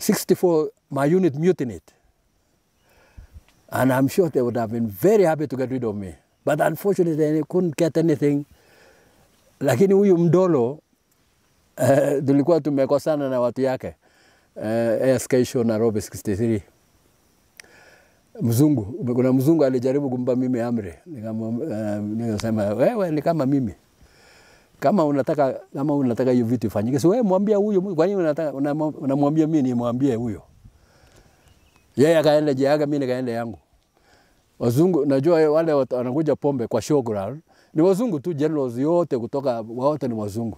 64, my unit mutinied. And I'm sure they would have been very happy to get rid of me. But unfortunately, they couldn't get anything. Lakini huyu Mdolo, tulikuwa tumekosana na watu yake. ASK show Nairobi 63. Mzungu, kuna mzungu alijaribu kumpa mimi amri. Nikasema, wewe ni kama mimi. Kama unataka hiyo vitu ifanyike, so wewe mwambie huyo, kwa nini unamwambia mimi nimwambie huyo? Yeye akaenda jiaga, mimi nikaenda yangu. Wazungu, najua wale wanakuja pombe kwa showground, ni wazungu tu, generals yote kutoka wote ni wazungu.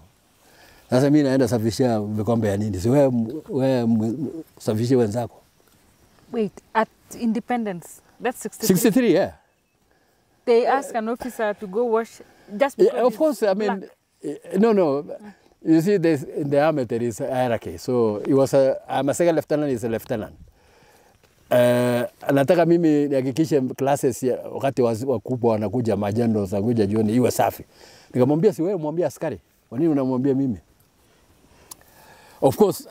Sasa mimi naenda safishia vikombe ya nini? So wewe safishie wenzako. Wait, at Independence, that's 63? 63, yeah. They ask an officer to go wash just because of course, I mean, no. You see, in the army there is hierarchy. So I'm a second lieutenant, he's a lieutenant. Anataka mimi nihakikishe classes wakati wakubwa wanakuja majendo wanakuja jioni iwe safi. Nikamwambia si wewe mwambie askari. Kwa nini unamwambia mimi? Of course,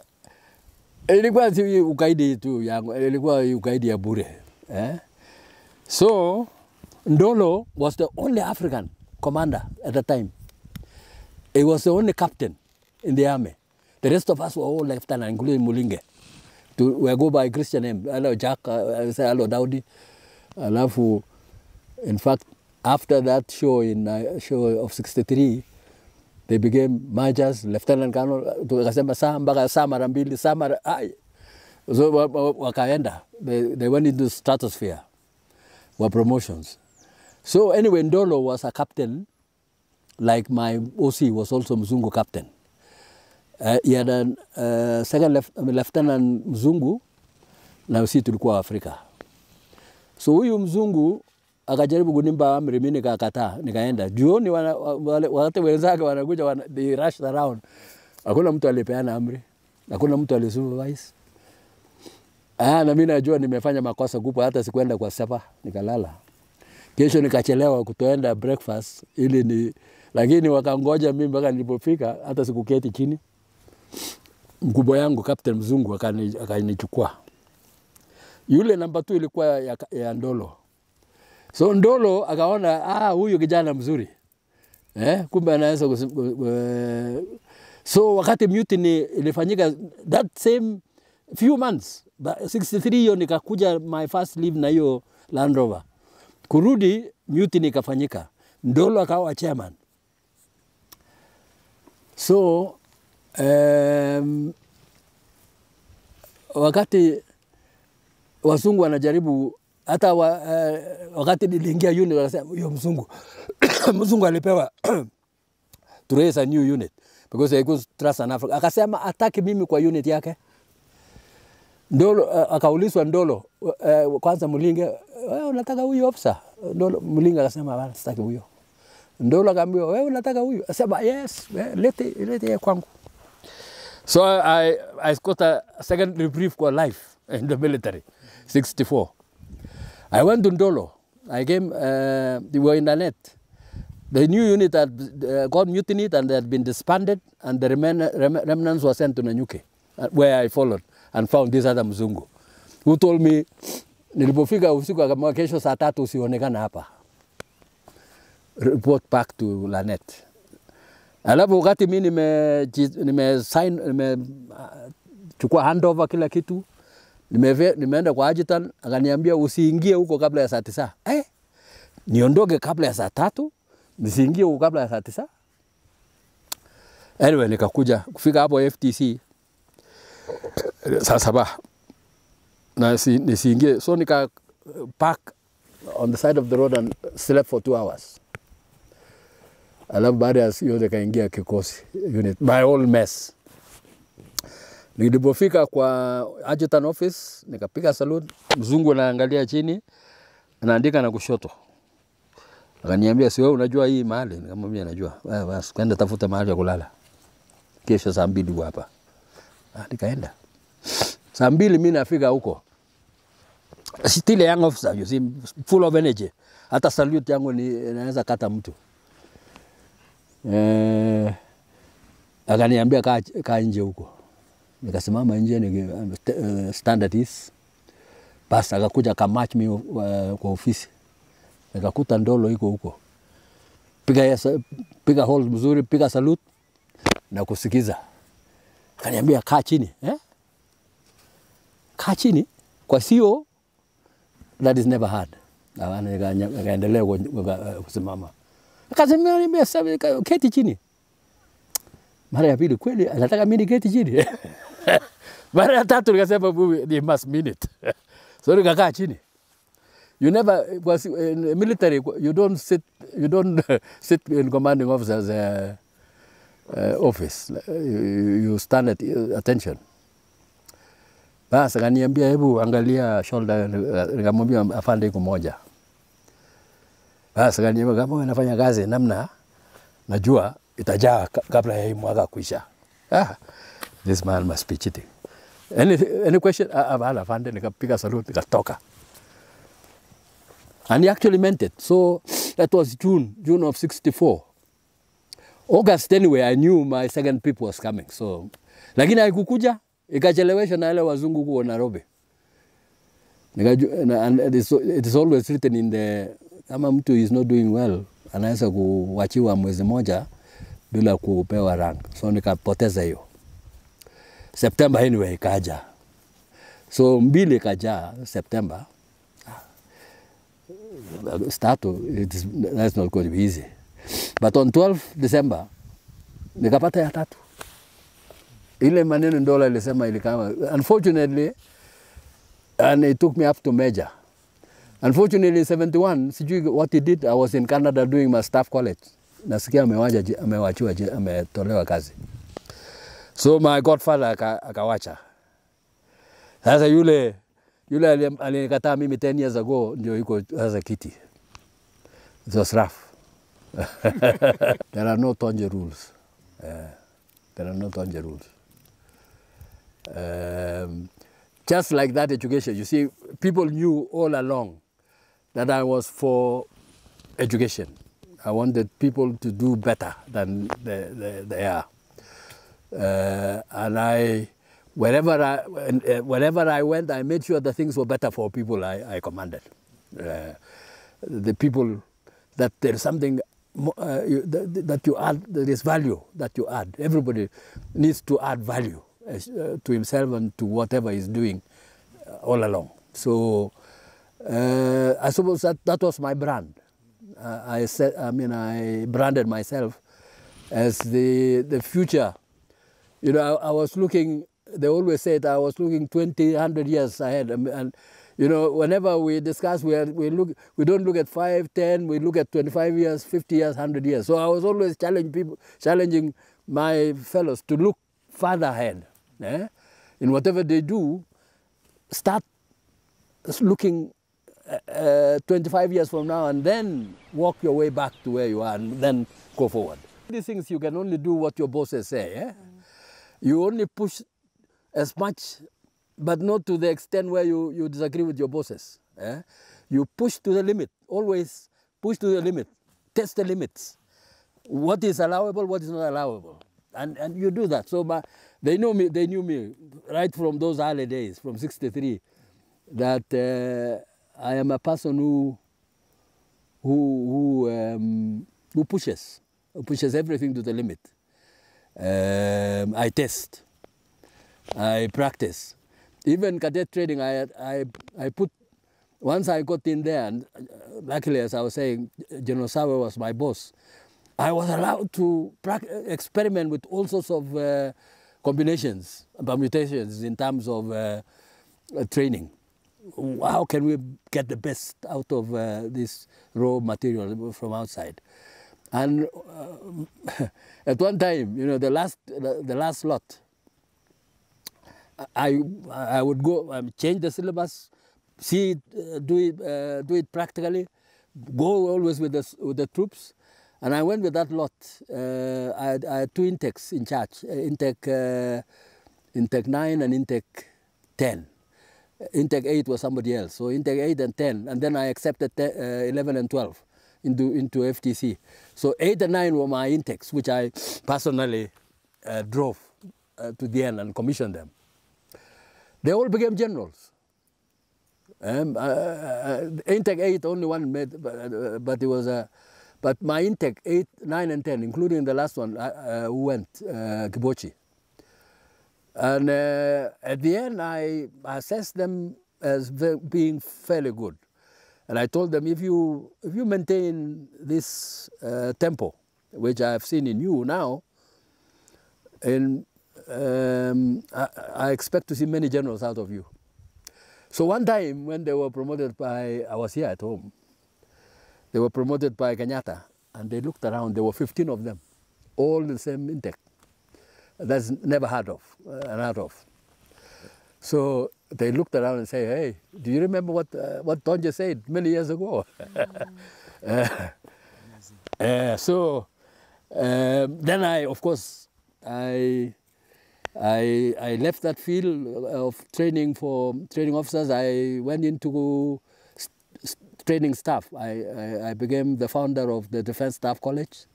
ilikuwa si ukaidi tu yangu, ilikuwa ukaidi ya bure. So Ndolo was the only African commander at the time. He was the only captain in the army. The rest of us were all lieutenant, including Mulinge. We go by Christian name. Hello Jack, I say hello Daudi. Alafu, in fact, after that show show of 63, they became majors, lieutenant colonel. Tukasema saa mpaka saa mara mbili, saa mara so wakaenda. They went into stratosphere. Were promotions. So anyway, Ndolo was a captain, like my OC was also Mzungu captain. He had a second lieutenant Mzungu, na sisi tulikuwa Afrika. So huyu Mzungu akajaribu kunimba amri, mimi nikakataa, nikaenda. Jioni wakati wenzake wanakuja they rushed around. Hakuna mtu alipeana amri, hakuna mtu alisupervise. Na mimi najua nimefanya makosa kubwa, hata sikuenda kwa sapa, nikalala. Kesho nikachelewa kutoenda breakfast lakini wakangoja mimi mpaka nilipofika, hata sikuketi chini. Mkubwa yangu Captain Mzungu akanichukua. Yule namba 2 ilikuwa ya Ndolo. So Ndolo akaona huyu kijana mzuri. Kumbe anaweza so wakati mutiny ilifanyika that same few months, 63 hiyo nikakuja my first leave na hiyo Land Rover. Kurudi mutiny ikafanyika. Ndolo akawa chairman. So wakati wazungu wanajaribu hata wakati niliingia unit wakasema huyo mzungu alipewa to raise a new unit because he could trust an Africa. Akasema ataki mimi kwa unit yake. Ndolo akaulizwa Ndolo kwanza Mulinge, wewe unataka huyu officer? Ndolo Mulinge akasema bana sitaki huyo. Ndolo akamwambia wewe unataka huyu? Akasema yes, lete kwangu. So I got a second reprieve for life in the military, 64. I went to Ndolo. I came, we were in the net. The new unit had got mutinied and they had been disbanded, and the remnants were sent to Nanyuki, where I followed and found this other Mzungu, who told me, nilipofika usiku akamwambia kesho saa 3 usionekana hapa. Report back to Lanet. Alafu wakati mimi nimechukua handover kila kitu, nimeenda kwa adjutant, akaniambia usiingie huko kabla ya saa 9. Niondoke kabla ya saa 3, nisiingie huko kabla ya saa 9. Anyway, nikakuja kufika hapo FTC saa 7. Na nisiingie, so nika park on the side of the road and slept for 2 hours. Alafu baada ya hiyo nikaingia kikosi unit, my whole mess. Nilipofika kwa adjutant office, nikapiga salute, Mzungu anaangalia chini, anaandika na kushoto. Akaniambia si wewe unajua hii mahali? Nikamwambia najua. Basi kwenda tafuta mahali ya kulala. Kesho saa 2 hapa. Nikaenda. Saa 2 mimi nafika huko. Still a young officer, you see, full of energy. Hata salute yangu inaweza kata mtu. Akaniambia kaa nje huko. Nikasimama nje standard is. Basi akakuja kamatch mimi kwa ofisi. Nikakuta ndolo iko huko. Piga hold mzuri, piga salute na kusikiza. Akaniambia kaa chini, kaa chini kwa CEO, that is never hard. Nikaendelea kusimama. Akasema keti chini. Mara ya pili kweli anataka mimi keti chini. Mara ya tatu nikasema you must mean it. So nikakaa chini. You never was in military. You don't sit in commanding officer's office. You stand at attention. Basi akaniambia hebu angalia shoulder, nikamwambia afande iko moja. Basi akaniambia kama unafanya kazi namna najua itajaa kabla ya hii mwaka kuisha. This man must be cheating. Any question? Afande nikapiga salute nikatoka. And he actually meant it. So that was June of 64. August anyway, I knew my second pip was coming. So, lakini haikukuja, ikachelewesha na wale wazungu kwa Nairobi. And it is always written in the, kama mtu is not doing well, anaweza kuwachiwa mwezi moja bila kupewa rank. So nikapoteza hiyo. September anyway ikaja. So mbili ikaja September. That's not going to be easy. But on 12 December, nikapata ya tatu. Ile maneno ndola ilisema ilikama. Unfortunately, and it took me up to major. Unfortunately, 71, sijui what he did, I was in Canada doing my staff college. Nasikia ametolewa kazi. So my godfather akawacha. Sasa yule alikataa mimi 10 years ago ndio yuko as a kitty. It was rough. There are no Tonje rules. There are no Tonje rules. Just like that education, you see, people knew all along that I was for education. I wanted people to do better than they are. And wherever I went, I made sure that things were better for people I commanded. The people, that there is something that you add, there is value that you add. Everybody needs to add value to himself and to whatever he's doing all along. So I suppose that was my brand. I branded myself as the future. You know, I was looking, they always said I was looking 20, 100 years ahead. And you know, whenever we discuss, we don't look at 5, 10, we look at 25 years, 50 years, 100 years. So I was always challenging my fellows to look further ahead. In whatever they do, start looking 25 years from now and then walk your way back to where you are and then go forward. These things you can only do what your bosses say. You only push as much, but not to the extent where you disagree with your bosses. You push to the limit, always push to the limit, test the limits. What is allowable, what is not allowable. And you do that. So they knew me right from those early days, from 63, that I am a person who pushes everything to the limit. I test, I practice. Even cadet training, I put, once I got in there, and luckily, as I was saying, General Sawe was my boss, I was allowed to experiment with all sorts of combinations, permutations in terms of training. How can we get the best out of this raw material from outside? And at one time, you know, the last lot, I would go change the syllabus, see it, do it practically, go always with the troops, and I went with that lot. I had 2 intakes in charge, intake 9 and intake 10. Intake 8 was somebody else, so intake 8 and 10, and then I accepted 11 and 12 into FTC. So 8 and 9 were my intakes, which I personally drove to the end and commissioned them. They all became generals. Intake 8, only one made, but it was but my intake 8, 9, and 10, including the last one, who went, Kibochi. And at the end, I assessed them as being fairly good. And I told them, if you maintain this tempo, which I have seen in you now, and I expect to see many generals out of you. So one time when they were promoted by, I was here at home, they were promoted by Kenyatta, and they looked around, there were 15 of them, all the same intake. That's never heard of, unheard of. So they looked around and said, hey, do you remember what Tonje said many years ago? So then I, of course, I left that field of training for training officers. I went into training staff. I became the founder of the Defense Staff College.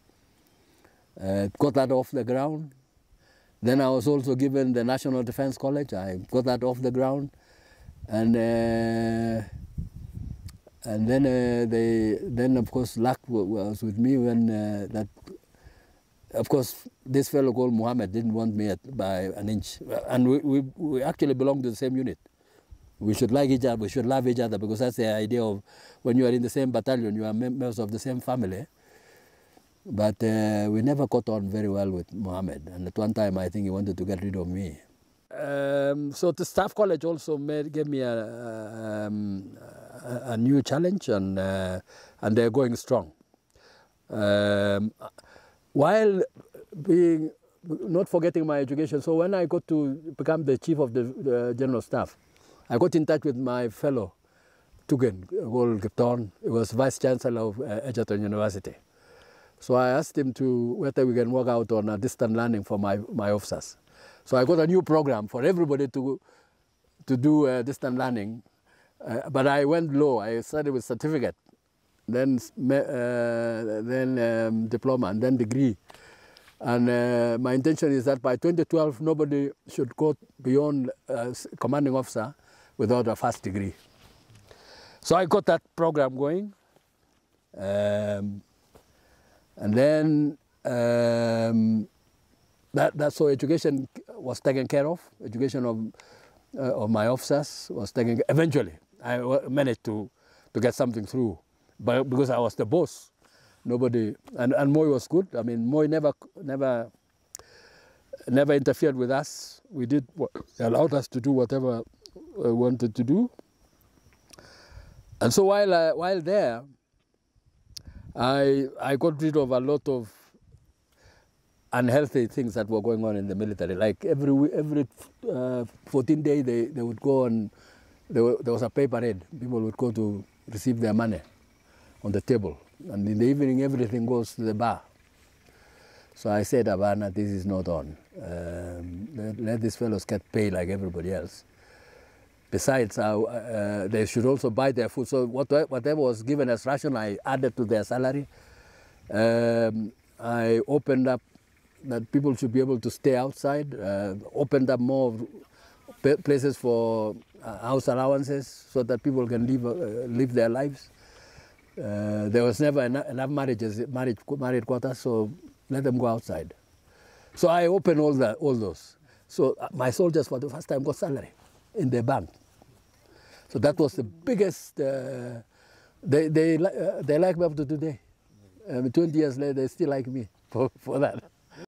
Got that off the ground. Then I was also given the National Defense College. I got that off the ground. And then of course luck was with me when that. Of course, this fellow called Muhammad didn't want me by an inch. And we actually belong to the same unit. We should like each other, we should love each other, because that's the idea of when you are in the same battalion, you are members of the same family. But we never got on very well with Muhammad. And at one time, I think he wanted to get rid of me. So the staff college also gave me a new challenge, and they're going strong. While not forgetting my education, so when I got to become the chief of the general staff, I got in touch with my fellow Tugen, called Gipton. He was vice chancellor of Egerton University. So I asked him whether we can work out on a distant learning for my officers. So I got a new program for everybody to do distant learning, but I went low. I started with certificate, then diploma, and then degree. And my intention is that by 2012, nobody should go beyond commanding officer without a first degree. So I got that program going. And then so education was taken care of. Education of my officers was taken. Eventually, I managed to get something through, but because I was the boss, nobody. And Moi was good. I mean, Moi never interfered with us. We did allowed us to do whatever we wanted to do. And so while there, I got rid of a lot of unhealthy things that were going on in the military. Like every 14 days they would go, and there was a pay parade. People would go to receive their money on the table. And in the evening, everything goes to the bar. So I said, Havana, this is not on. Let these fellows get paid like everybody else. Besides, they should also buy their food. So whatever was given as ration, I added to their salary. I opened up that people should be able to stay outside, opened up more places for house allowances so that people can live their lives. There was never enough married quotas, so let them go outside. So I opened all those. So my soldiers for the first time got salary in their bank. So that was the biggest. They like me up to today. 20 years later, they still like me for that.